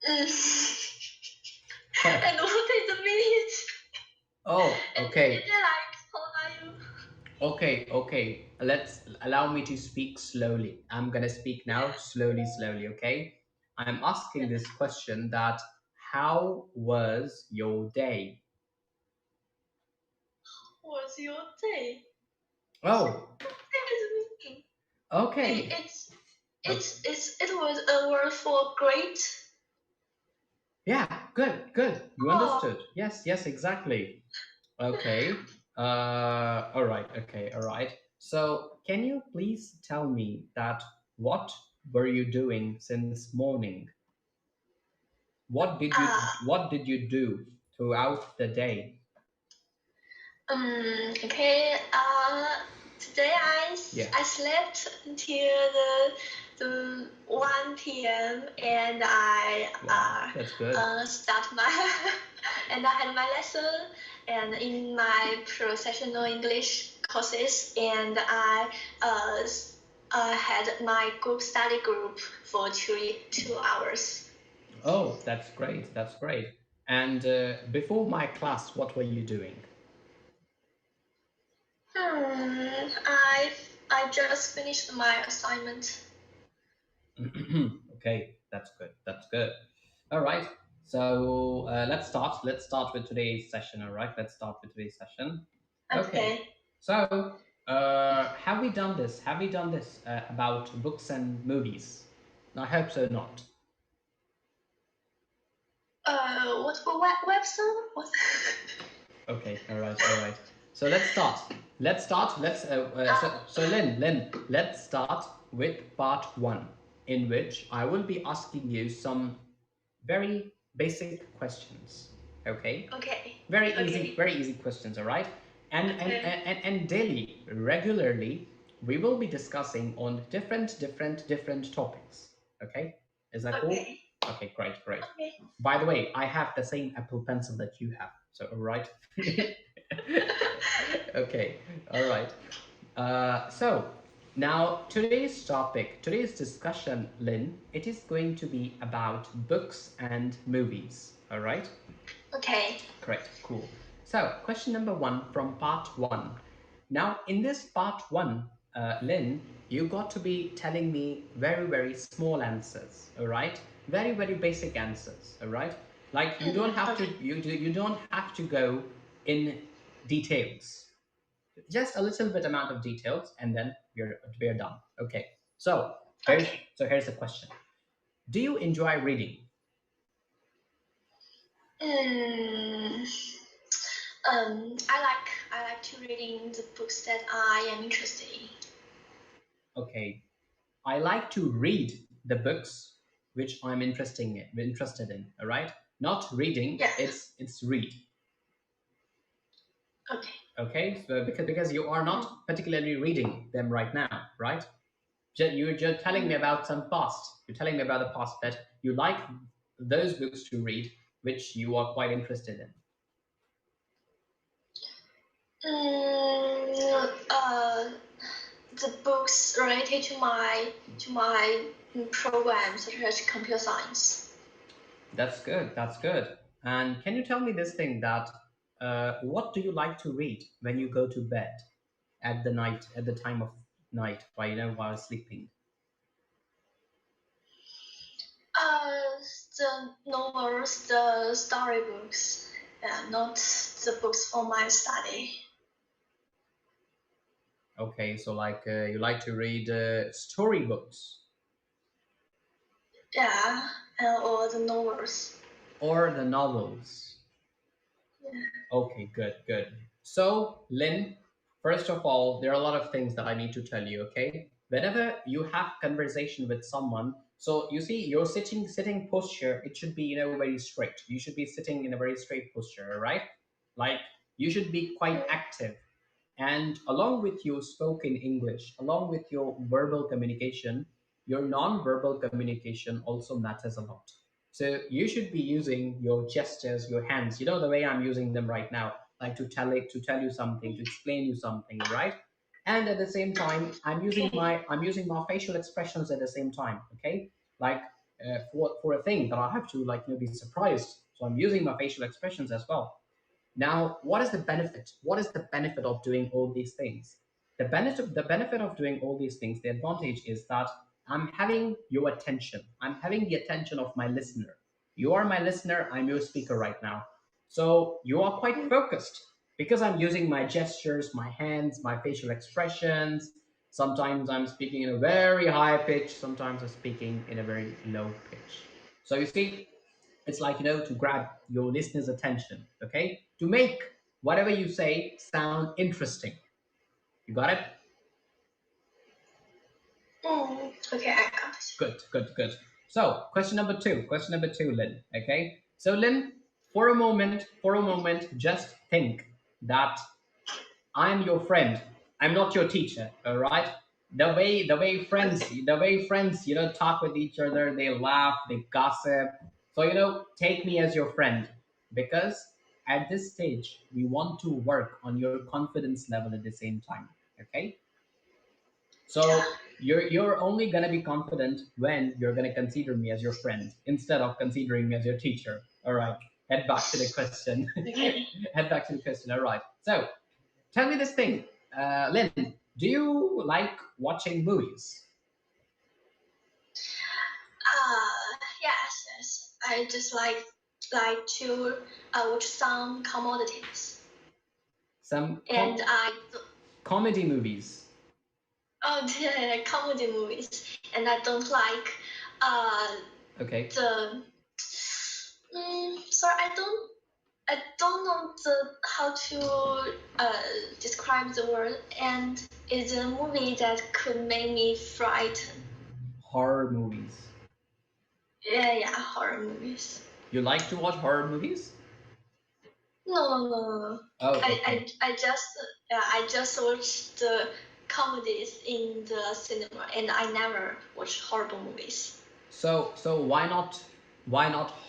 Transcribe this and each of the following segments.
And what is the minute? Oh, okay. And like, how are you? Okay. Let's allow me to speak slowly. I'm gonna speak now slowly, okay? I'm asking this question that how was your day? What's your day? Oh, okay. It was a word for great. Yeah, good. You understood. Yes, exactly. Okay. All right. Okay. All right. So, can you please tell me that what were you doing since morning? What did you do throughout the day? Okay. Today I slept until the 1 p.m. and That's good. start my and I had my lesson and in my professional English courses and I had my study group for 2 hours. Oh, that's great. That's great. And before my class, what were you doing? I just finished my assignment. Okay, that's good. That's good. All right. So let's start. Let's start with today's session. All right. Let's start with today's session. Okay. So have we done this? Have we done this about books and movies? I hope so. Not. What for website? What? Okay. All right. So let's start. Let's so Lynn, let's start with part 1, in which I will be asking you some very basic questions. Okay. Very easy questions. All right. And daily, regularly, we will be discussing on different topics. Okay. Is that cool? Okay, great. By the way, I have the same Apple Pencil that you have. So, all right. Okay, all right. So, now today's discussion, Lynn, it is going to be about books and movies. All right? Okay. Great, cool. So, question number 1 from part 1. Now, in this part 1, Lynn, you got to be telling me very small answers. All right? Very basic answers. All right? Like you don't have to you don't have to go in details. Just a little bit amount of details, and then we're done. Okay. So here's the question. Do you enjoy reading? I like to reading the books that I am interested in. Okay. I like to read the books which I'm interested in. All right, not reading. It's read. Okay. So because you are not particularly reading them right now, right? You're just telling me about some past. You're telling me about the past that you like those books to read, which you are quite interested in. The books related to my program such as computer science. That's good. And can you tell me this thing that what do you like to read when you go to bed at the time of night, while sleeping? The novels, the storybooks, not the books for my study. Okay, so like you like to read storybooks. Yeah, or the novels. Or the novels. Yeah. Okay, good. So, Lynn, first of all, there are a lot of things that I need to tell you, okay? Whenever you have conversation with someone, so you see your sitting posture, it should be, very straight. You should be sitting in a very straight posture, right? Like you should be quite active. And along with your spoken English, along with your verbal communication, your non-verbal communication also matters a lot. So you should be using your gestures, your hands, the way I'm using them right now, like to tell you something, to explain you something, right? And at the same time, I'm using my facial expressions at the same time, okay? Like for a thing that I have to like be surprised. So I'm using my facial expressions as well. Now, what is the benefit? What is the benefit of doing all these things? The benefit of doing all these things, the advantage is that I'm having your attention. I'm having the attention of my listener. You are my listener, I'm your speaker right now. So you are quite focused because I'm using my gestures, my hands, my facial expressions. Sometimes I'm speaking in a very high pitch, sometimes I'm speaking in a very low pitch. So you see, it's like to grab your listener's attention, okay, to make whatever you say sound interesting. You got it? Okay, I got it. Good. So question number two, Lynn. Okay, so Lynn, for a moment just think that I'm your friend. I'm not your teacher. All right. The way friends talk with each other. They laugh. They gossip. So take me as your friend, because at this stage we want to work on your confidence level at the same time. Okay. So you're only gonna be confident when you're gonna consider me as your friend instead of considering me as your teacher. All right. Head back to the question. Okay. Head back to the question. All right. So tell me this thing, Lynn. Do you like watching movies? Yes. I just like to watch some commodities, Some and comedy movies? the comedy movies, and I don't like Okay. the. Sorry, I don't know how to describe the word, and it's a movie that could make me frightened. Horror movies. Yeah, horror movies. You like to watch horror movies? No. Oh, okay. I just watch the comedies in the cinema, and I never watch horrible movies. So why not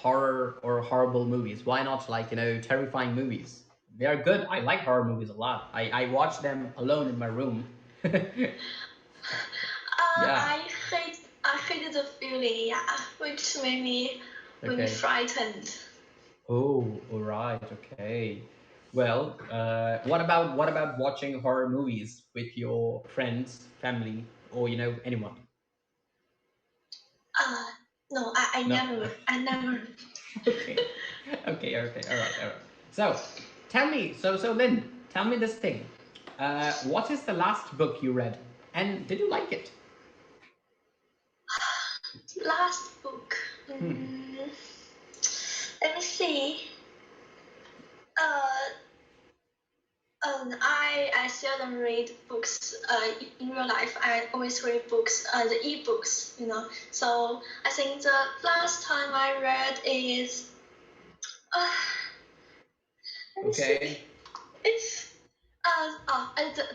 horror or horrible movies? Why not like terrifying movies? They are good. I like horror movies a lot. I watch them alone in my room. Yeah. I hated the feeling, yeah, which made me Okay. frightened. Oh, all right. Okay. Well, what about watching horror movies with your friends, family, or anyone? No, I No. never. Okay. Okay. All right. So, Lynn, tell me this thing. What is the last book you read, and did you like it? Last book. Hmm. Let me see. Uh, I seldom read books in real life. I always read books, the ebooks, So I think the last time I read is, uh, let me see. Okay. It's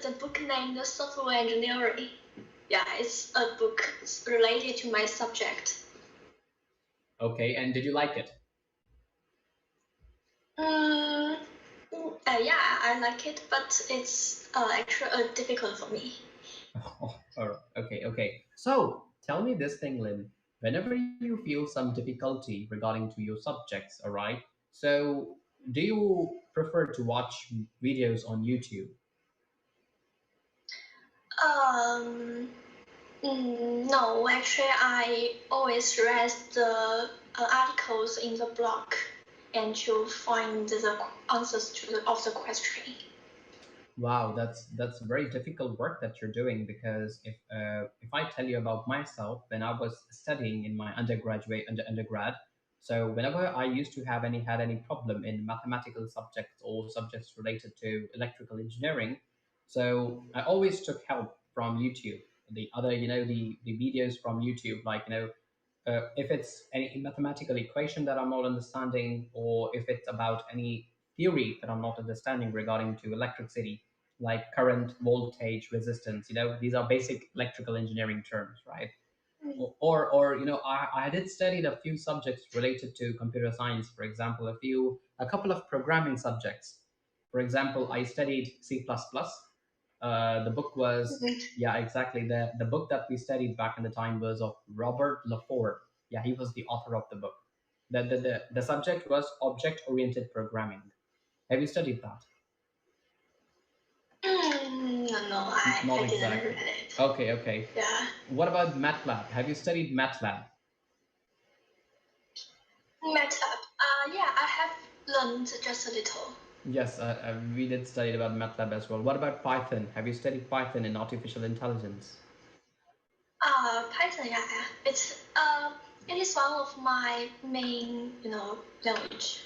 the book named Software Engineering. Yeah, it's a book related to my subject. Okay. And did you like it? Yeah, I like it, but it's actually difficult for me. Oh, all right. Okay. So, tell me this thing, Lynn. Whenever you feel some difficulty regarding to your subjects, all right. So, do you prefer to watch videos on YouTube? Um, no, actually, I always read the articles in the blog and to find the answers of the question. Wow, that's very difficult work that you're doing, because if I tell you about myself, when I was studying in my undergrad, so whenever I used to have any problem in mathematical subjects or subjects related to electrical engineering, so I always took help from YouTube. The other, the videos from YouTube, like if it's any mathematical equation that I'm not understanding, or if it's about any theory that I'm not understanding regarding to electricity, like current, voltage, resistance. These are basic electrical engineering terms, right? Or I did study a few subjects related to computer science. For example, a couple of programming subjects. For example, I studied C++. The book was, Mhm. yeah, exactly. The book that we studied back in the time was of Robert Lafort. Yeah, he was the author of the book. The subject was object-oriented programming. Have you studied that? No, Not I didn't exactly. read it. Okay, okay. Yeah. What about MATLAB? Have you studied MATLAB? MATLAB. Yeah, I have learned just a little. Yes, we did study about MATLAB as well. What about Python? Have you studied Python in artificial intelligence? Python, yeah. It is one of my main, language.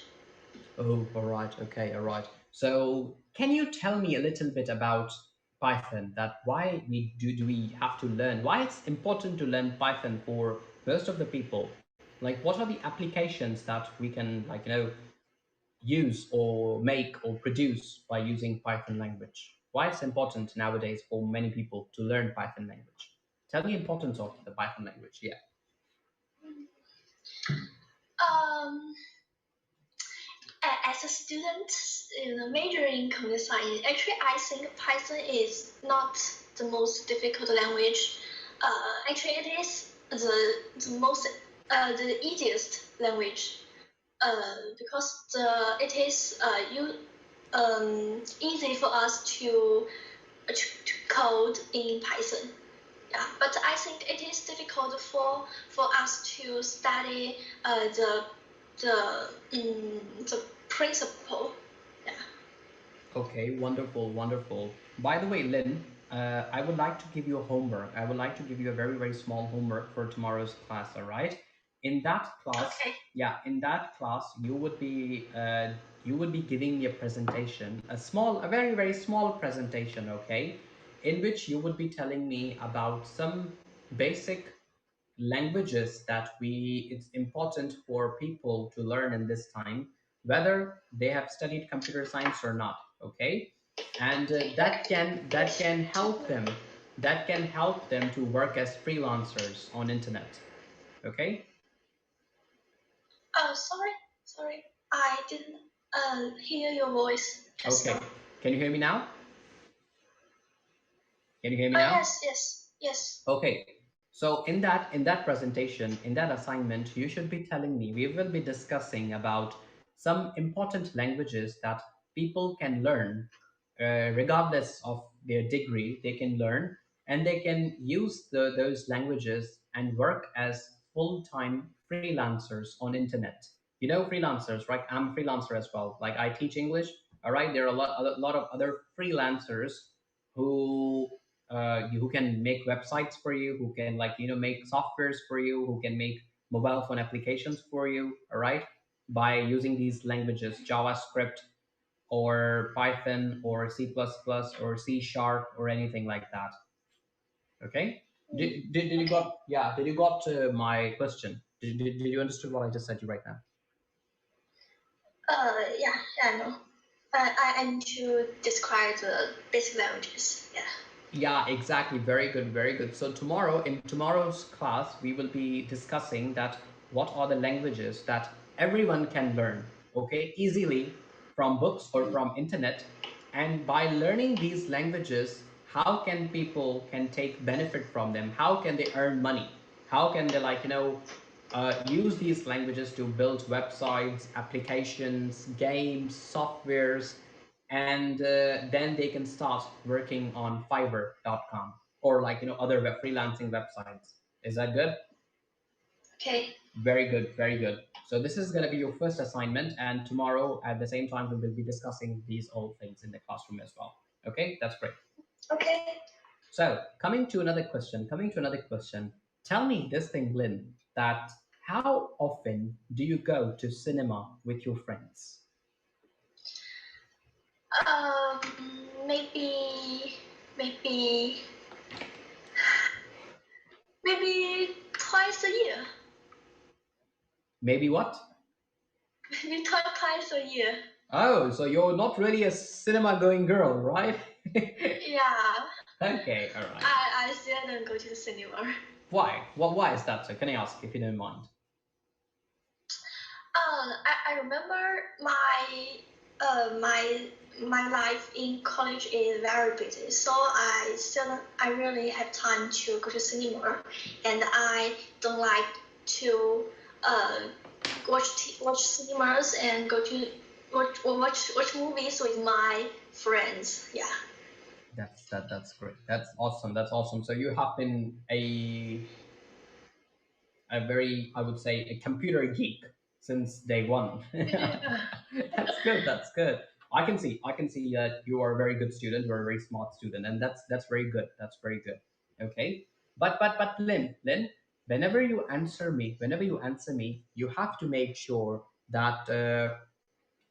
Oh, all right. Okay, all right. So, can you tell me a little bit about Python? That why do we have to learn? Why it's important to learn Python for most of the people? Like, what are the applications that we can, like, use or make or produce by using Python language? Why it's important nowadays for many people to learn Python language? Tell me the importance of the Python language. Yeah. Um, as a student, majoring in computer science, actually, I think Python is not the most difficult language. Actually, it is the most the easiest language. Because it is easy for us to code in Python. Yeah, but I think it is difficult for us to study the principle. Yeah. Okay, wonderful, wonderful. By the way, Lynn, I would like to give you a homework. I would like to give you a very, very small homework for tomorrow's class, all right? In that class, Okay. yeah, in that class, you would be giving me a presentation, a very, very small presentation, okay, in which you would be telling me about some basic languages that it's important for people to learn in this time, whether they have studied computer science or not. Okay, and that can help them to work as freelancers on internet. Okay. Sorry, I didn't hear your voice just Okay. now. Can you hear me now? Can you hear me now? Yes. Okay. So in that presentation, in that assignment, you should be telling me, we will be discussing about some important languages that people can learn, regardless of their degree, they can learn, and they can use those languages and work as full-time freelancers on internet. You know freelancers, right? I'm a freelancer as well. Like I teach English. All right. There are a lot of other freelancers who who can make websites for you, who can make softwares for you, who can make mobile phone applications for you, all right, by using these languages, JavaScript or Python or C++ or C Sharp or anything like that. Okay. Did you Okay. got, yeah, did you got my question? Did you understood what I just said to you right now? Yeah, I know. I need to describe the basic languages. Yeah. Yeah, exactly. Very good, very good. So in tomorrow's class, we will be discussing that what are the languages that everyone can learn, okay, easily from books or from internet. And by learning these languages, how can people can take benefit from them? How can they earn money? How can they use these languages to build websites, applications, games, softwares, and then they can start working on Fiverr.com or other freelancing websites. Is that good? Okay. Very good, very good. So this is going to be your first assignment, and tomorrow at the same time we will be discussing these all things in the classroom as well. Okay, that's great. Okay. So coming to another question, tell me this thing, Lynn, that how often do you go to cinema with your friends? Um, maybe, maybe, maybe twice a year. Maybe what? Maybe twice a year. Oh, so you're not really a cinema going girl, right? Yeah. Okay, all right. I seldom go to the cinema. Why? Why is that so? Can I ask if you don't mind? I remember my life in college is very busy, so I really have time to go to cinema, and I don't like to watch cinemas and go to watch movies with my friends. Yeah. That's great. That's awesome. That's awesome. So you have been a very, I would say, a computer geek since day one. That's good. That's good. I can see that you are a very good student. You're a very smart student, and that's very good. That's very good. Okay. But Lynn, whenever you answer me, you have to make sure that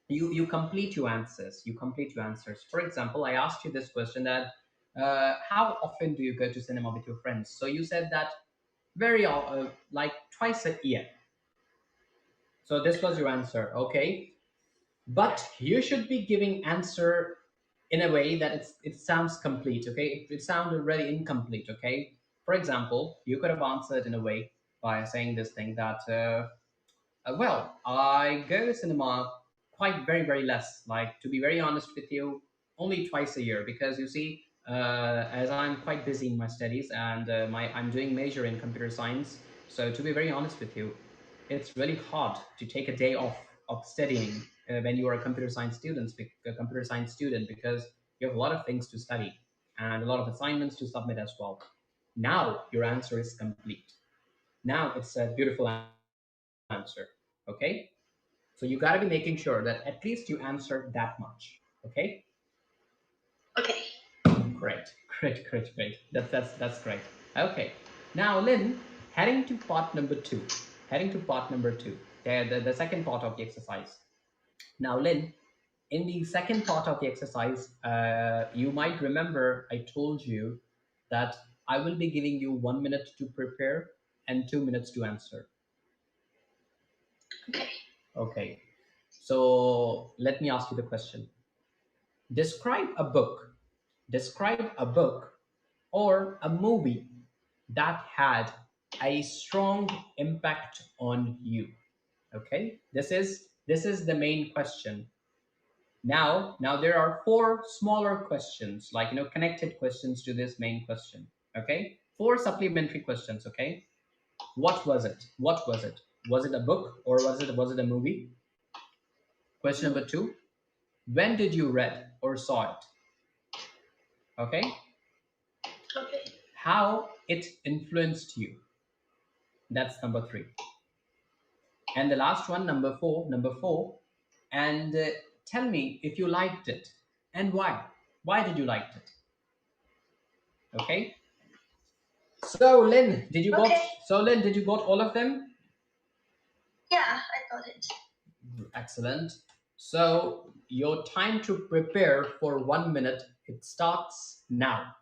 you complete your answers. You complete your answers. For example, I asked you this question that how often do you go to cinema with your friends? So you said that like twice a year. So this was your answer, okay? But you should be giving answer in a way that it sounds complete, okay? It sounded really incomplete, okay? For example, you could have answered in a way by saying this thing that well, I go to cinema quite very less. Like, to be very honest with you, only twice a year, because you see, as I'm quite busy in my studies and I'm doing major in computer science. So to be very honest with you, it's really hard to take a day off of studying when you are a computer science student, because you have a lot of things to study and a lot of assignments to submit as well. Now your answer is complete. Now it's a beautiful answer. Okay, so you got to be making sure that at least you answer that much. Okay. Okay. Great. That's great. Okay. Now, Lynn, heading to part number two. Heading to part number two. The second part of the exercise. Now, Lynn, in the second part of the exercise, you might remember I told you that I will be giving you 1 minute to prepare and 2 minutes to answer. Okay. Okay. So let me ask you the question. Describe a book. Describe a book or a movie that had a strong impact on you. Okay? This is the main question. Now there are four smaller questions, like connected questions to this main question. Okay? Four supplementary questions, okay? What was it? What was it? Was it a book or was it a movie? Question number two, when did you read or saw it? Okay? Okay. How it influenced you? That's number three. And the last one, number four, and tell me if you liked it and why. Why did you like it? Okay. So Lynn, did you got Okay. so Lynn, did you got all of them? Yeah, I got it. Excellent. So your time to prepare for 1 minute, it starts now.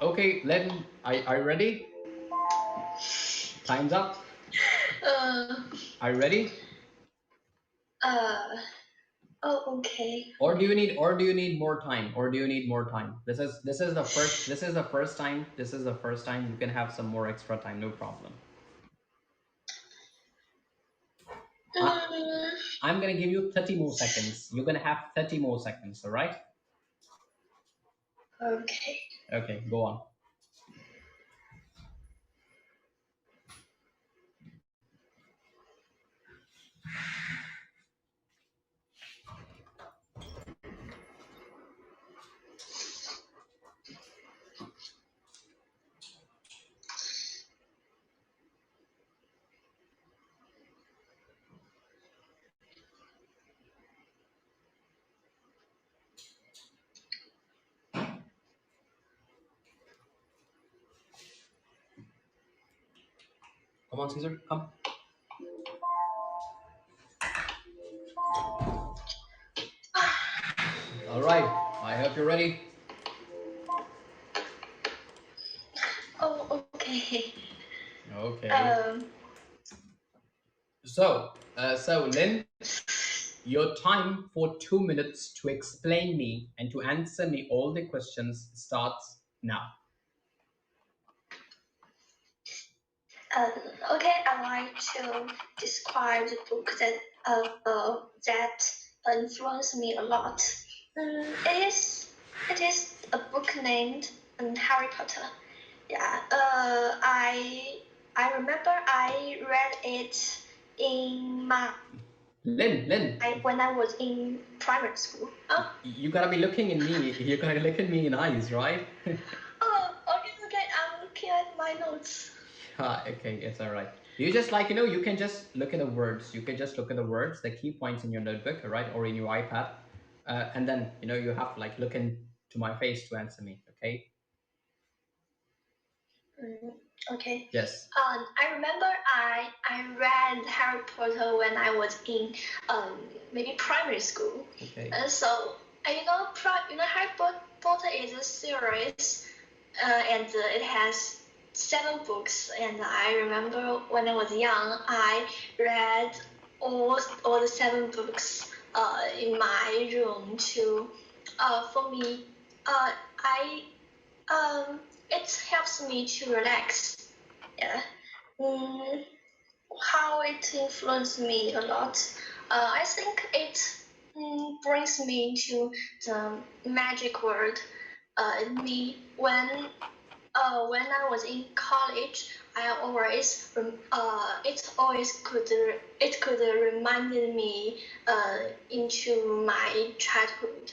Okay, Lynn, are you ready? Time's up. Uh. Are you ready? Uh. Oh, okay. Or do you need more time? Or do you need more time? This is the first time. This is the first time. You can have some more extra time, no problem. Mm, I'm gonna give you 30 more seconds. You're gonna have 30 more seconds, all right? okay. Okay, go on. Come on, Caesar, come. All right. I hope you're ready. Oh, okay. Okay. So, Lynn, your time for 2 minutes to explain me and to answer me all the questions starts now. Um, okay, I like to describe the book that influenced me a lot. It is a book named Harry Potter. Yeah. I remember I read it in my Lynn, when I was in primary school. Oh, you gotta be looking in me. You gotta look at me in eyes, right? oh, okay. I'm looking at my notes. Okay, it's all right. You just like, you can just look at the words. You can just look at the words, the key points in your notebook, all right, or in your iPad. And then, you have to like look into my face to answer me, okay? Okay. Yes. I remember I read Harry Potter when I was in maybe primary school. Okay. So Harry Potter is a series, and it has 7 books. And I remember when I was young, I read all the 7 books in my room too. For me, I it helps me to relax. Yeah. Mm, how it influenced me a lot. I think it brings me to the magic world. Me when I was in college, I always it could reminded me into my childhood.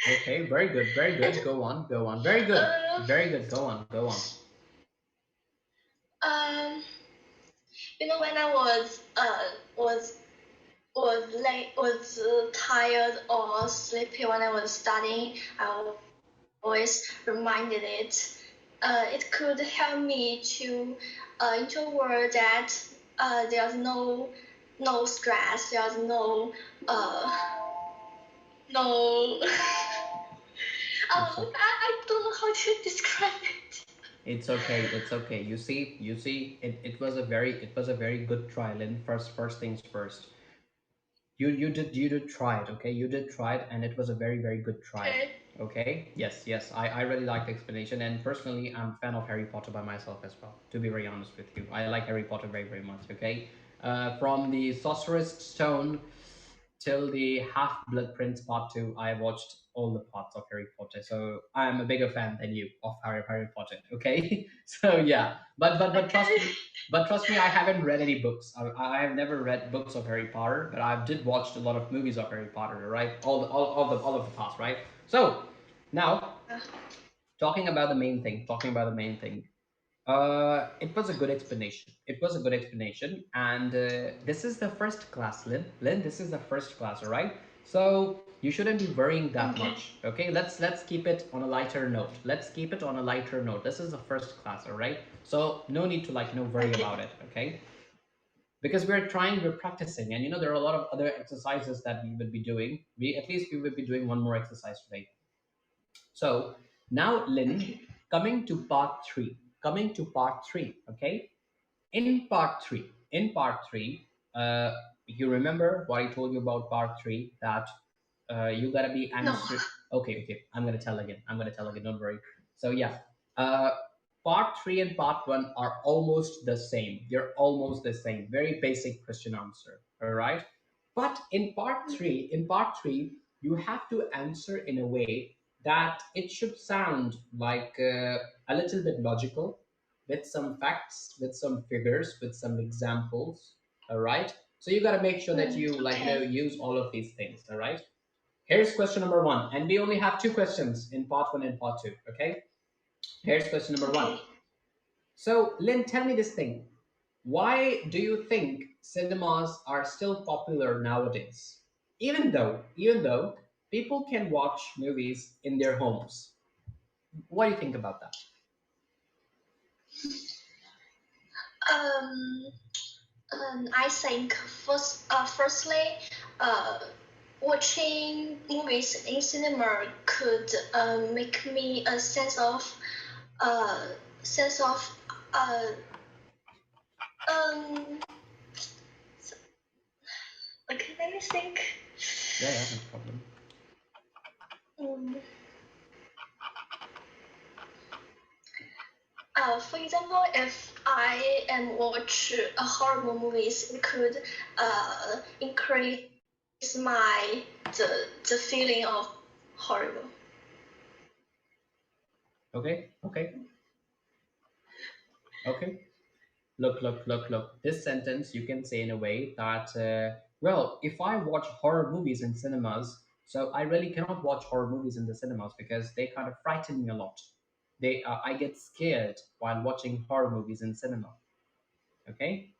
Okay, very good, very good. Go on, go on. Very good, very good. Go on, go on. Um, when I was tired or sleepy when I was studying, I always reminded it. It could help me to into a world that there's no stress, there's uh, no. I don't know how to describe it. It's okay. It's okay. You see, it was a very good trial. And first things first. You did try it, okay? You did try it, and it was a very good try. Okay. Okay. Yes. I really like the explanation, and personally, I'm a fan of Harry Potter by myself as well. To be very honest with you, I like Harry Potter very much. Okay. From the Sorcerer's Stone till the Half Blood Prince Part 2, I watched all the parts of Harry Potter. So I'm a bigger fan than you of Harry Potter. Okay. So yeah, but trust me, I haven't read any books. I have never read books of Harry Potter, but I did watch a lot of movies of Harry Potter. Right, all of the parts. Right. So now talking about the main thing. It was a good explanation. It was a good explanation, and this is the first class, Lynn. Lynn, this is the first class, all right? So you shouldn't be worrying that much, okay? Let's keep it on a lighter note. Let's keep it on a lighter note. This is the first class, all right? So no need to like no worry about it, okay? Because we're practicing, and there are a lot of other exercises that we will be doing. We will be doing one more exercise today. So now, Lynn, coming to part three, okay? In part three, you remember what I told you about part three, that you gotta be answered. No. Okay. I'm gonna tell again. Don't worry. So yeah, uh, part three and part one are almost the same. They're almost the same. Very basic question answer. All right. But in part three, you have to answer in a way that it should sound like a little bit logical, with some facts, with some figures, with some examples. All right. So you got to make sure that you use all of these things. All right. Here's question number one, and we only have two questions in part one and part two. Okay. Here's question number one. So, Lynn, tell me this thing. Why do you think cinemas are still popular nowadays? Even though people can watch movies in their homes. What do you think about that? Um, I think firstly, watching movies in cinema could make me a uh, sense of uh, um. Okay, let me think. Yeah, no problem. Um, for example, if I am watch horror movies, it could increase my the feeling of horrible. Okay, okay, okay. Look. This sentence you can say in a way that, well, if I watch horror movies in cinemas, so I really cannot watch horror movies in the cinemas because they kind of frighten me a lot. I get scared while watching horror movies in cinema. Okay,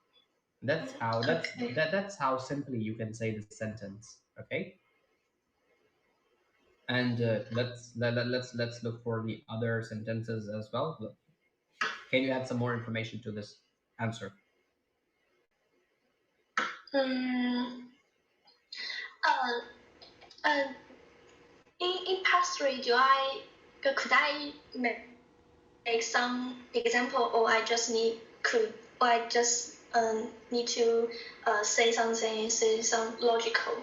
Okay. that's how simply you can say this sentence. Okay, and let's look for the other sentences as well. Can you add some more information to this answer? Um, uh, uh, in past three, could I make some example, or I just need to say some logical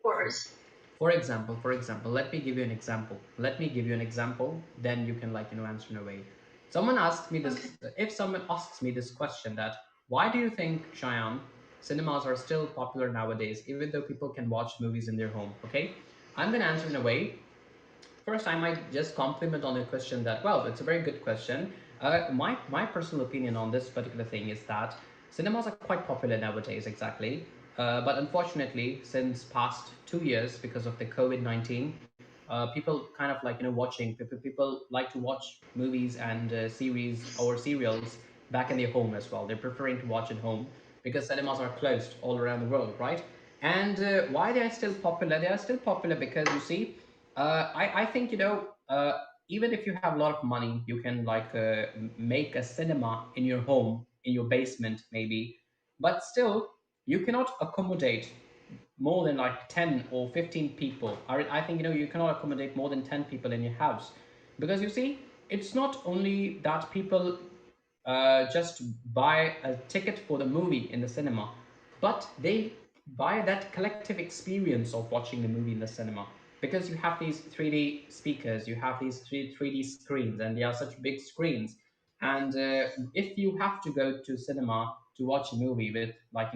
words. For example, let me give you an example. Then you can, like, answer in a way. Someone asked me Okay. this. If someone asks me this question, that why do you think, Cheyenne, cinemas are still popular nowadays, even though people can watch movies in their home? Okay, I'm gonna answer in a way. First, I might just compliment on the question that, well, it's a very good question. My personal opinion on this particular thing is that cinemas are quite popular nowadays, exactly. But unfortunately, since past 2 years, because of the COVID-19, people kind of like, watching. People like to watch movies and series or serials back in their home as well. They're preferring to watch at home because cinemas are closed all around the world, right? And why they are still popular? They are still popular because, you see, I think, even if you have a lot of money, you can, like, make a cinema in your home, in your basement maybe, but still you cannot accommodate more than like 10 or 15 people. I think, you cannot accommodate more than 10 people in your house, because, you see, it's not only that people just buy a ticket for the movie in the cinema, but they buy that collective experience of watching the movie in the cinema, because you have these 3D speakers, you have these 3D screens, and they are such big screens. And if you have to go to cinema to watch a movie with, like,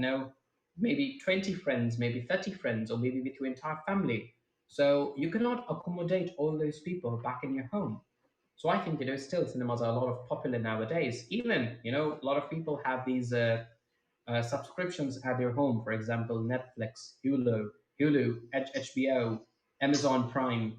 maybe 20 friends, maybe 30 friends, or maybe with your entire family, so you cannot accommodate all those people back in your home. So I think, still cinemas are a lot of popular nowadays. Even, a lot of people have these subscriptions at their home. For example, Netflix, HBO, Amazon Prime.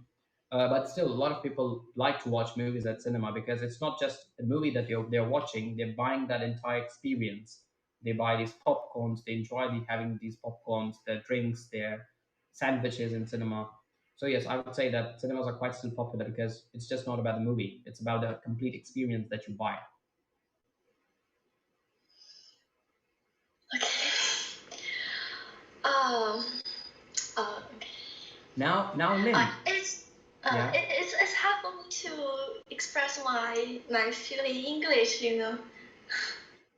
But still, a lot of people like to watch movies at cinema because it's not just a movie that they're watching. They're buying that entire experience. They buy these popcorns. They enjoy having these popcorns, their drinks, their sandwiches in cinema. So yes, I would say that cinemas are quite still popular because it's just not about the movie. It's about the complete experience that you buy. Okay. Um. Okay. Now, Lynn. Yeah. It's hard for me to express my feeling in English.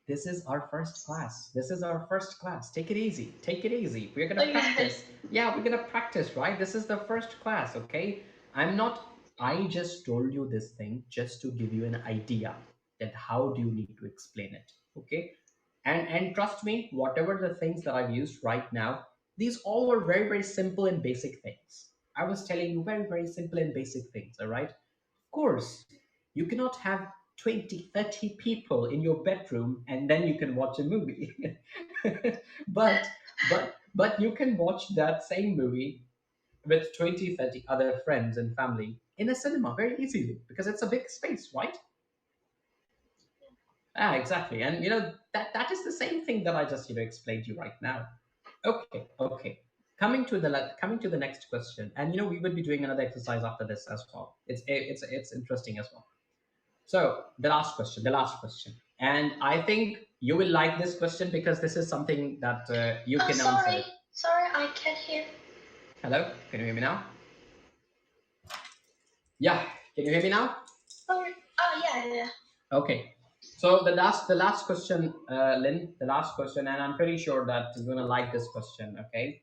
This is our first class. This is our first class. Take it easy. Take it easy. We're gonna Okay. practice. Yeah, we're gonna practice, right? This is the first class, okay? I'm not. I just told you this thing just to give you an idea that how do you need to explain it, okay? And trust me, whatever the things that I've used right now, these all are very, very simple and basic things. I was telling you very, very simple and basic things, all right? Of course, you cannot have 20, 30 people in your bedroom and then you can watch a movie. but but you can watch that same movie with 20, 30 other friends and family in a cinema very easily because it's a big space, right? Ah, exactly. And that is the same thing that I just explained to you right now. Okay. Coming to the next question, and we will be doing another exercise after this as well. It's interesting as well. So the last question. And I think you will like this question because this is something that you can answer. Sorry, I can't hear. Hello, can you hear me now? Yeah, can you hear me now? Sorry. Oh, yeah. Okay. So the last question, Lynn, the last question, and I'm pretty sure that you're gonna like this question. Okay.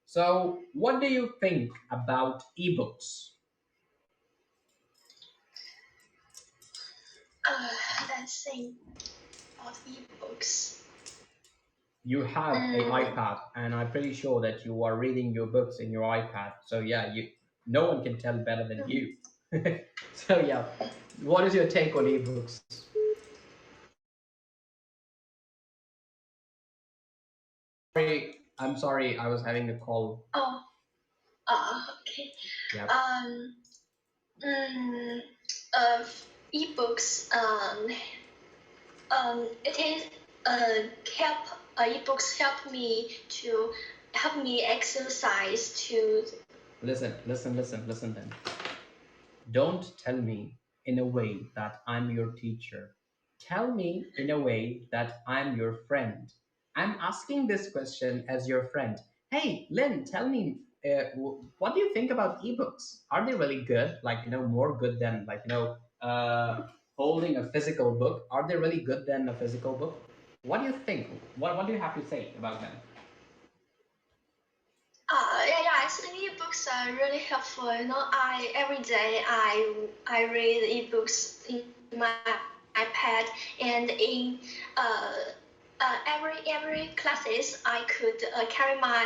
So, what do you think about ebooks? Let's think about ebooks. You have an iPad, and I'm pretty sure that you are reading your books in your iPad. So yeah, no one can tell better than you. So yeah, what is your take on ebooks? I'm sorry, I was having a call. Oh, okay. Yeah. Ebooks. It is ebooks help me exercise to. Listen then. Don't tell me in a way that I'm your teacher. Tell me in a way that I'm your friend. I'm asking this question as your friend. Hey, Lynn, tell me, what do you think about ebooks? Are they really good? Like, more good than, like, holding a physical book? Are they really good than a physical book? What do you think? What do you have to say about them? I think ebooks are really helpful. Every day I read ebooks in my iPad, and in every classes I could carry my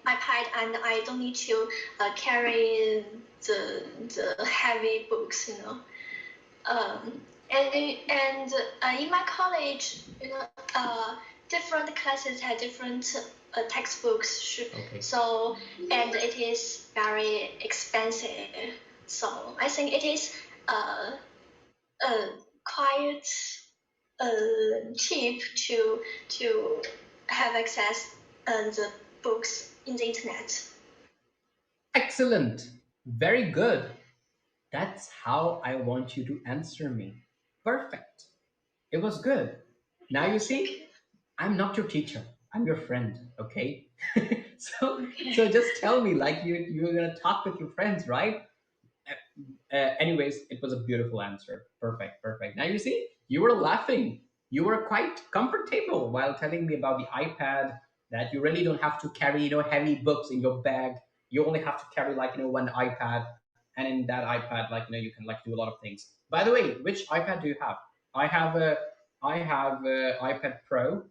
iPad, and I don't need to carry the heavy books. And in my college, different classes have different textbooks. Okay. So, and it is very expensive. So I think it is quite cheap to have access the books in the internet. Excellent. Very good. That's how I want you to answer me. Perfect. It was good. Now you see, I'm not your teacher. I'm your friend. Okay. So just tell me, like you're gonna talk with your friends, right? Anyways, it was a beautiful answer. Perfect. Now you see, you were laughing. You were quite comfortable while telling me about the iPad, that you really don't have to carry, heavy books in your bag. You only have to carry, like, one iPad, and in that iPad, like, you can, like, do a lot of things. By the way, which iPad do you have? I have a iPad Pro,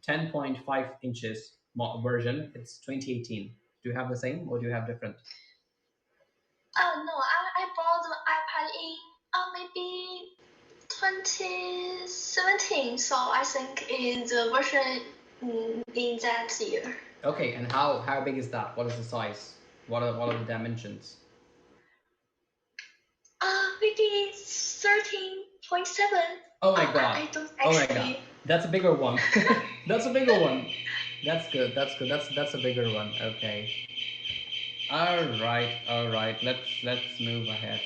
10.5 inches version. It's 2018. Do you have the same, or do you have different? No, I bought the iPad in maybe 2017. So I think is the version in that year. Okay, and how big is that? What is the size? What are the dimensions? Maybe 13.7. Oh my god! I don't Oh my actually. god! That's a bigger one. That's a bigger one. That's good. That's a bigger one. Okay. All right. Let's move ahead.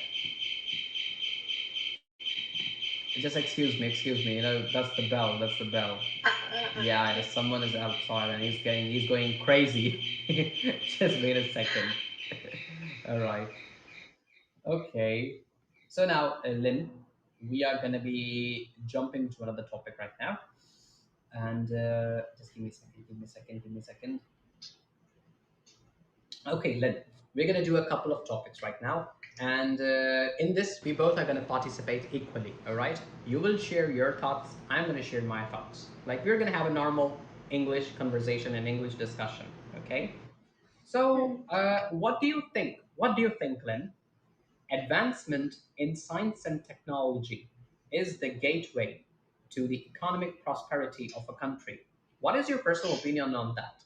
Just excuse me. That's the bell. That's the bell. Yeah, someone is outside and he's going crazy. Just wait a second. All right. Okay. So now, Lynn, we are going to be jumping to another topic right now. And just give me a second. Okay, Lynn, we're going to do a couple of topics right now. And in this, we both are going to participate equally, all right? You will share your thoughts. I'm going to share my thoughts. Like, we're going to have a normal English conversation and English discussion, okay? So, what do you think? Lynn? Advancement in science and technology is the gateway to the economic prosperity of a country. What is your personal opinion on that?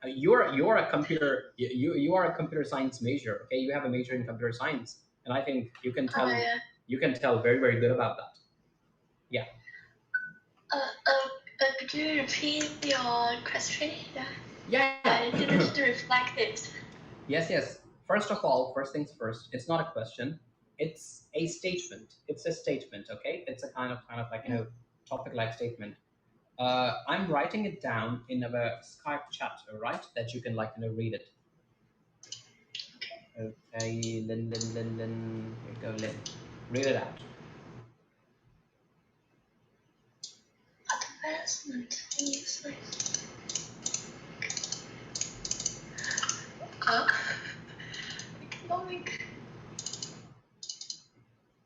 You're a computer you are a computer science major. Okay, you have a major in computer science, and I think you can tell very good about that. Yeah. Could you repeat your question? Yeah. I didn't reflect it. Yes. First of all, first things first. It's not a question. It's a statement. It's a statement. Okay, it's a kind of like topic like statement. I'm writing it down in our Skype chat, all right? That you can like read it. Okay, Lynn. Here you go, Lynn. Read it out. Advancement in science. Economic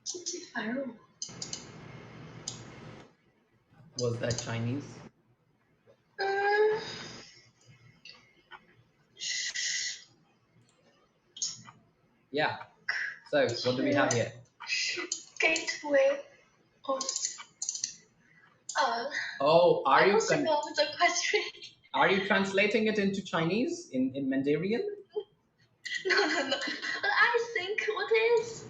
经济繁荣。 Was that Chinese? Yeah. So what do we have here? Gateway of. Oh, I don't know the question. Are you translating it into Chinese in Mandarin? No. I think what is.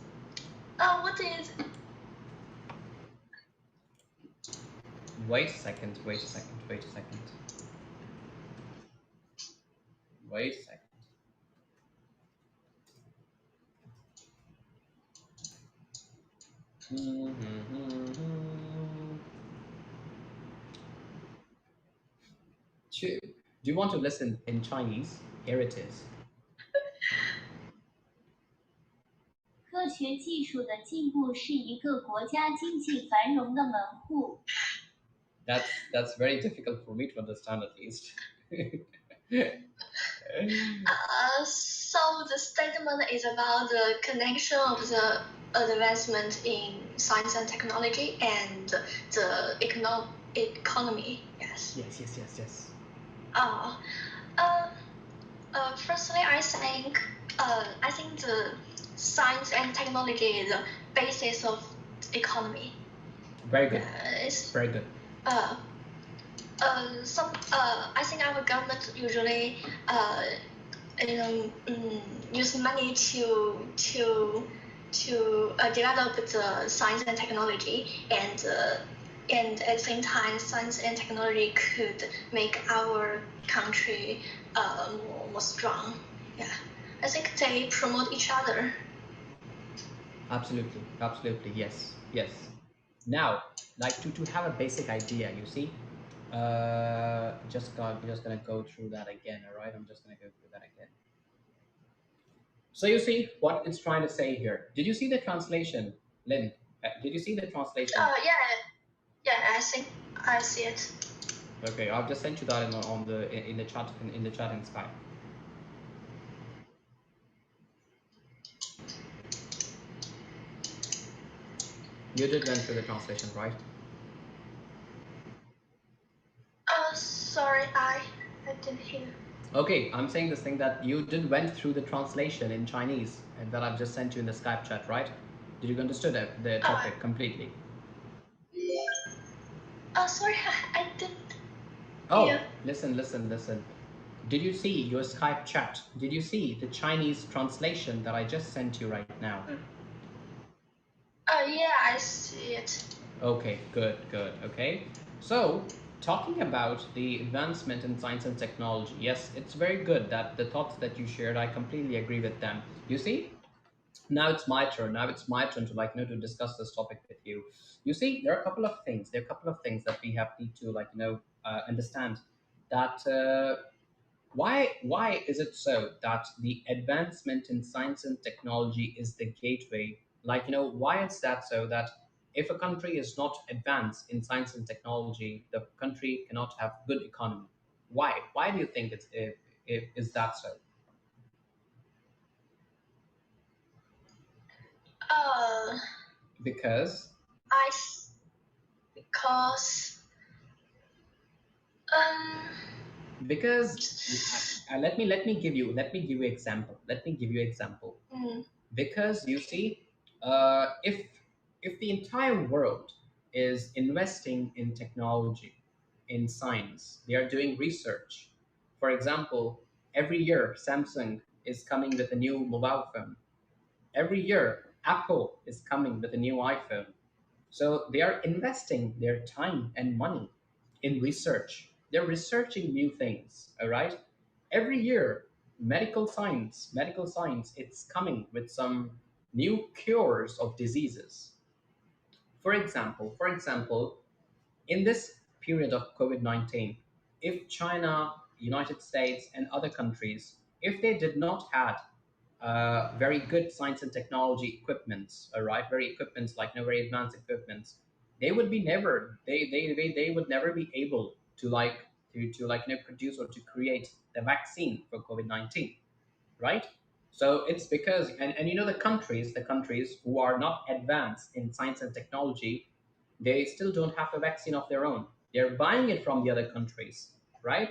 Wait a second. Wait a second. Do you want to listen in Chinese? Here it is. 科学技术的进步是一个国家经济繁荣的门户。 That's very difficult for me to understand, at least. So the statement is about the connection of the advancement in science and technology and the economy. Yes. Yes. Firstly, I think the science and technology is the basis of economy. Very good. Very good. I think our government usually use money to develop the science and technology, and at the same time, science and technology could make our country more strong. Yeah, I think they promote each other. Absolutely. Yes. Now, like to have a basic idea, you see, just gonna go through that again. All right, I'm just gonna go through that again. So you see what it's trying to say here. Did you see the translation, Lynn? Did you see the translation? Yeah. I think I see it. Okay, I've just sent you that in the chat in Skype. You did went through the translation, right? Sorry, I didn't hear. Okay, I'm saying this thing that you did went through the translation in Chinese and that I've just sent you in the Skype chat, right? Did you understood the topic completely? Sorry, I didn't. Oh, yeah. Listen. Did you see your Skype chat? Did you see the Chinese translation that I just sent you right now? Yeah, I see it. Okay, good. Okay, so talking about the advancement in science and technology, yes, it's very good that the thoughts that you shared, I completely agree with them. You see, now it's my turn to to discuss this topic with you. You see, there are a couple of things that we need to understand that why is it so that the advancement in science and technology is the gateway? Why is that so that if a country is not advanced in science and technology, the country cannot have good economy? Why do you think is that so? Because let me give you example. Because you see, if the entire world is investing in technology, in science, they are doing research. For example, every year Samsung is coming with a new mobile phone. Every year Apple is coming with a new iPhone. So they are investing their time and money in research. They're researching new things, all right? Every year, medical science, it's coming with some new cures of diseases. For example, in this period of COVID-19, if China, United States, and other countries, if they did not have very good science and technology equipments, all right, very equipments like very advanced equipments, they would be never they would never be able to produce or to create the vaccine for COVID-19, right? So it's because and the countries who are not advanced in science and technology, they still don't have a vaccine of their own. They're buying it from the other countries, right?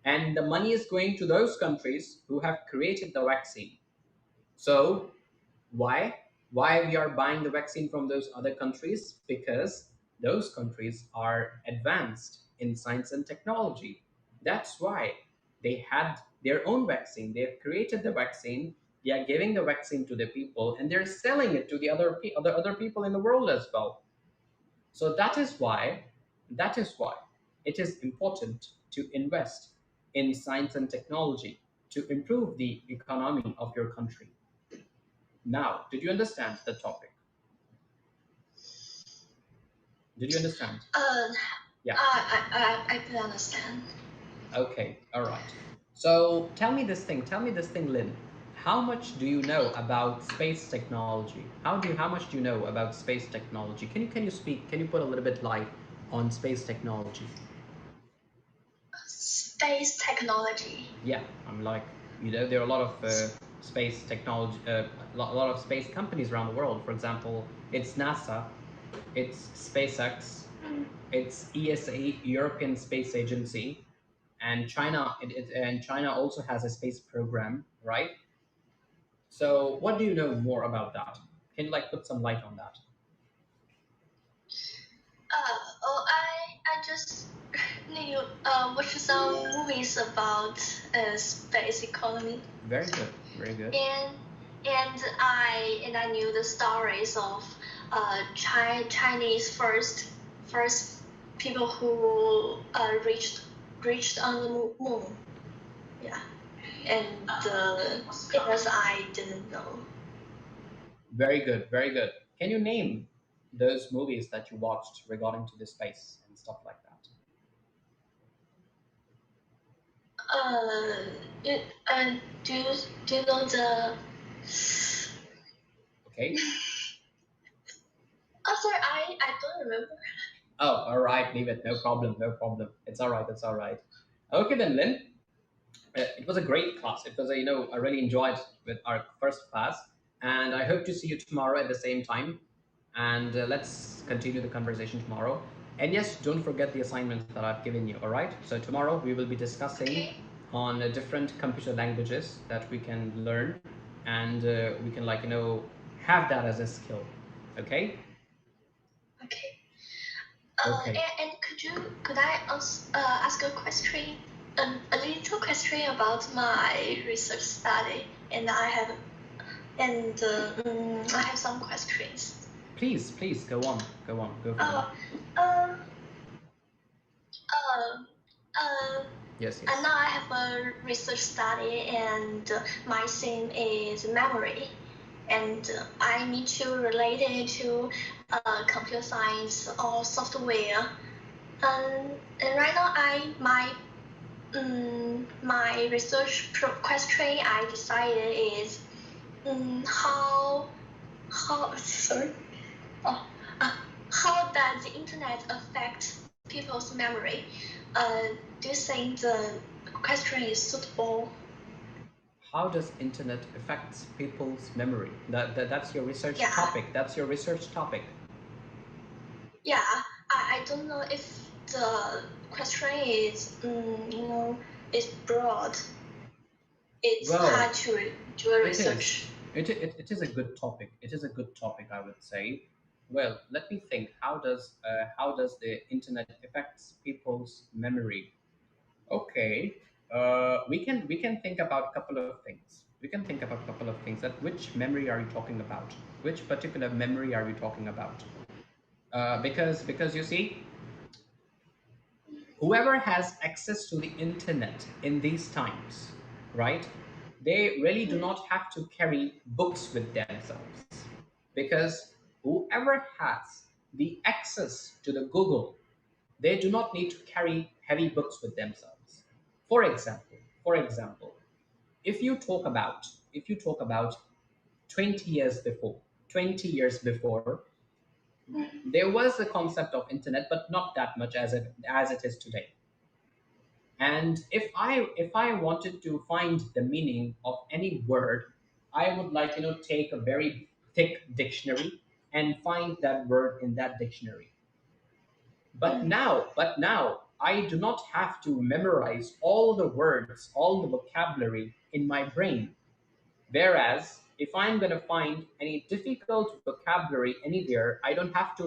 And the money is going to those countries who have created the vaccine. So why? Why we are buying the vaccine from those other countries? Because those countries are advanced in science and technology. That's why they had their own vaccine. They've created the vaccine. They are giving the vaccine to the people, and they're selling it to the other people in the world as well. So that is why it is important to invest in science and technology to improve the economy of your country. Now, did you understand the topic? Did you understand? Yeah. I do understand. Okay. All right. So tell me this thing, Lynn. How much do you know about space technology? How much do you know about space technology? Can you put a little bit light on space technology? Space technology. Yeah, I'm like, there are a lot of space technology, a lot of space companies around the world. For example, it's NASA, it's SpaceX, it's ESA, European Space Agency, and China also has a space program, right? So, what do you know more about that? Can you put some light on that? I just need to watch some movies about space economy. Very good, very good. And I knew the stories of Chinese first people who reached on the moon. Yeah, and because I didn't know. Very good, very good. Can you name those movies that you watched regarding to the space and stuff like that? Do you know the? Okay. Oh, sorry, I don't remember. Oh, all right, leave it. No problem, no problem. It's all right, it's all right. Okay then, Lynn. It was a great class. It was I really enjoyed with our first class, and I hope to see you tomorrow at the same time. And let's continue the conversation tomorrow. And yes, don't forget the assignments that I've given you. All right. So tomorrow we will be discussing on different computer languages that we can learn, and we can have that as a skill. Okay. Okay. Okay. And could I ask a question, a little question about my research study, and I have some questions. Please go on, go for them. Yes. And now I have a research study, and my theme is memory, and I need to relate it to computer science or software. And right now, my research question I decided is how does the internet affect people's memory? Do you think the question is suitable? How does internet affects people's memory? That's your research topic. That's your research topic. Yeah, I don't know if the question is is broad. It's hard to do a research. It is a good topic. It is a good topic, I would say. Well, let me think. How does the internet affects people's memory? Okay, we can think about a couple of things. We can think about a couple of things. That which memory are you talking about? Which particular memory are you talking about? Because you see, whoever has access to the internet in these times, right? They really do not have to carry books with themselves. because whoever has the access to the Google, they do not need to carry heavy books with themselves. For example, for example, if you talk about 20 years before, 20 years before, there was a concept of internet, but not that much as it is today. And if I wanted to find the meaning of any word, I would take a very thick dictionary and find that word in that dictionary. But now I do not have to memorize all the words, all the vocabulary in my brain. Whereas if I'm going to find any difficult vocabulary anywhere, I don't have to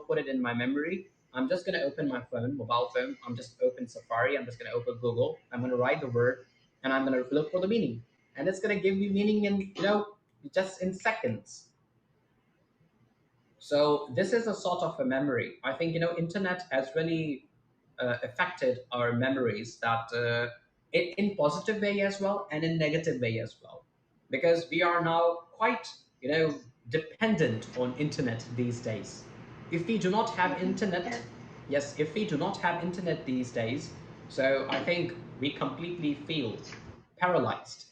put it in my memory. I'm just going to open my phone, mobile phone. I'm just open Safari. I'm just going to open Google. I'm going to write the word and I'm going to look for the meaning. And it's going to give me meaning in, just in seconds. So this is a sort of a memory. I think, internet has really affected our memories that in positive way as well and in negative way as well, because we are now quite dependent on internet these days. If we do not have internet, yes, if we do not have internet these days, so I think we completely feel paralyzed.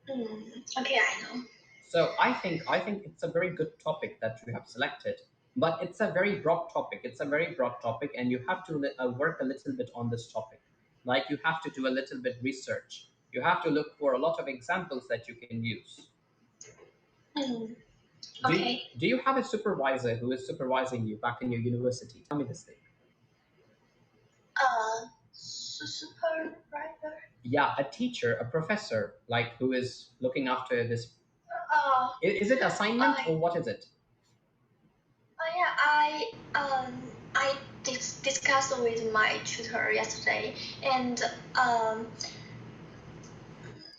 Okay, I know. So I think it's a very good topic that you have selected, but it's a very broad topic. It's a very broad topic, and you have to work a little bit on this topic. Like you have to do a little bit research. You have to look for a lot of examples that you can use. Okay. Do you have a supervisor who is supervising you back in your university? Tell me this thing. Supervisor. Yeah, a teacher, a professor, like who is looking after this. Is it assignment or what is it? Yeah, I discussed with my tutor yesterday, and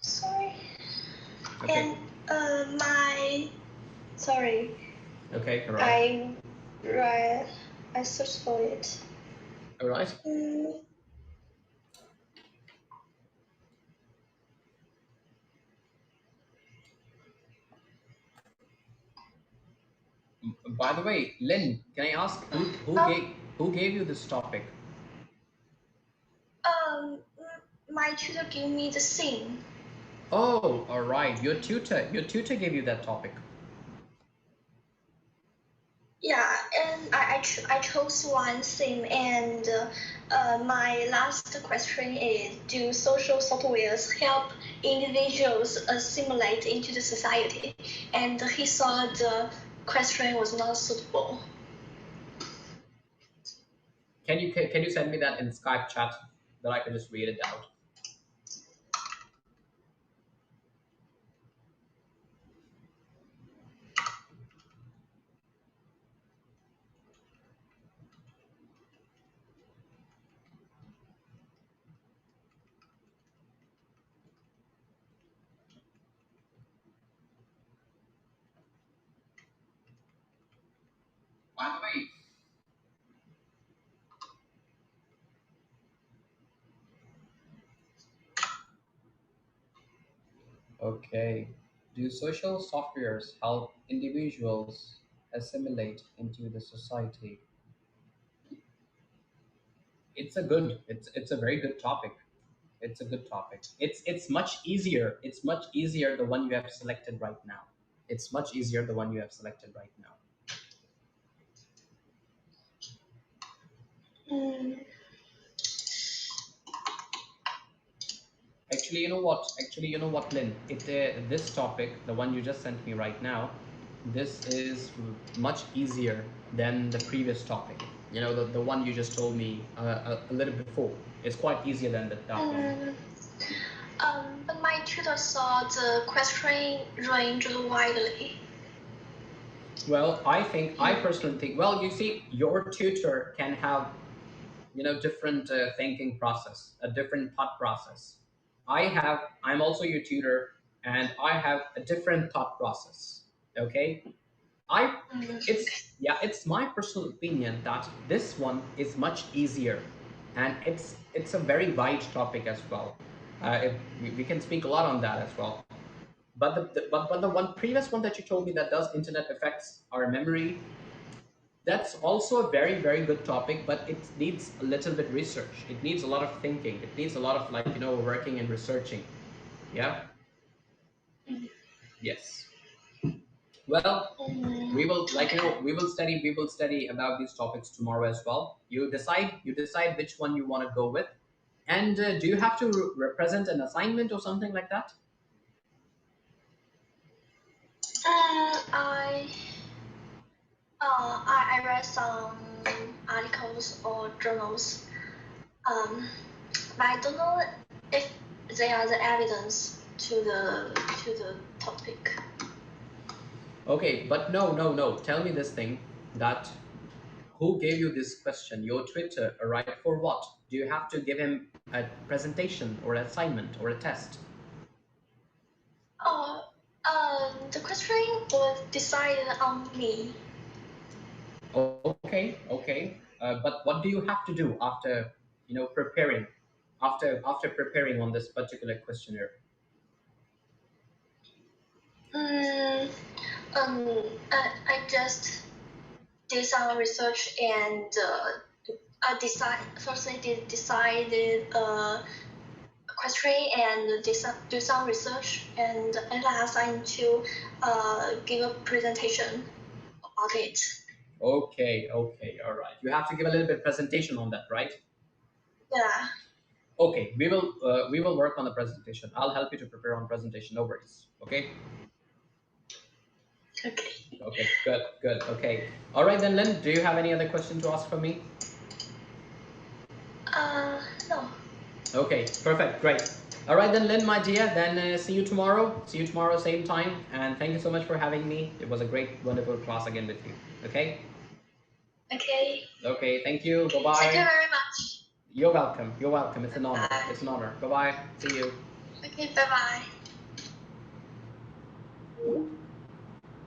sorry, Okay. and sorry. Okay, all right. I searched for it. All right. By the way, Lynn, can I ask who gave you this topic? My tutor gave me the thing. Oh, all right. Your tutor gave you that topic. Yeah, and I chose one theme, and my last question is: do social softwares help individuals assimilate into the society? And he thought the question was not suitable. Can you send me that in Skype chat that I could just read it out? By the way, okay. Do social softwares help individuals assimilate into the society? It's a very good topic. It's a good topic. It's much easier. It's much easier the one you have selected right now. It's much easier the one you have selected right now. Actually, you know what, Lynn? This topic, the one you just sent me right now, this is much easier than the previous topic. The one you just told me a little before. It's quite easier than that one. But my tutor saw the question ranged widely. Well, I personally think, well, you see, your tutor can have, different thinking process, a different thought process. I'm also your tutor, and I have a different thought process. Okay, it's my personal opinion that this one is much easier, and it's a very wide topic as well. We can speak a lot on that as well. But the one previous one that you told me that does internet affects our memory, that's also a very, very good topic, but it needs a little bit research. It needs a lot of thinking. It needs a lot of, like, working and researching. Yeah. Yes. Well, we will, we will study about these topics tomorrow as well. You decide which one you want to go with. And do you have to represent an assignment or something like that? I read some articles or journals, but I don't know if they are the evidence to the topic. Okay, but no. Tell me this thing, that who gave you this question? Your Twitter, right? For what? Do you have to give him a presentation or assignment or a test? Oh, the question was decided on me. Okay. But what do you have to do after preparing, after preparing on this particular questionnaire? I just did some research and decided question and do some research and assigned to give a presentation about it. Okay, all right. You have to give a little bit presentation on that, right? Yeah. Okay, we will work on the presentation. I'll help you to prepare on presentation. No worries. Okay. Okay. Okay. Good. Okay. All right then, Lynn. Do you have any other question to ask for me? No. Okay. Perfect. Great. All right then, Lynn, my dear. Then see you tomorrow. See you tomorrow, same time. And thank you so much for having me. It was a great, wonderful class again with you. Okay. Okay. Okay. Thank you. Bye bye. Thank you very much. You're welcome. You're welcome. It's an honor. Bye. It's an honor. Bye bye. See you. Okay. Bye bye.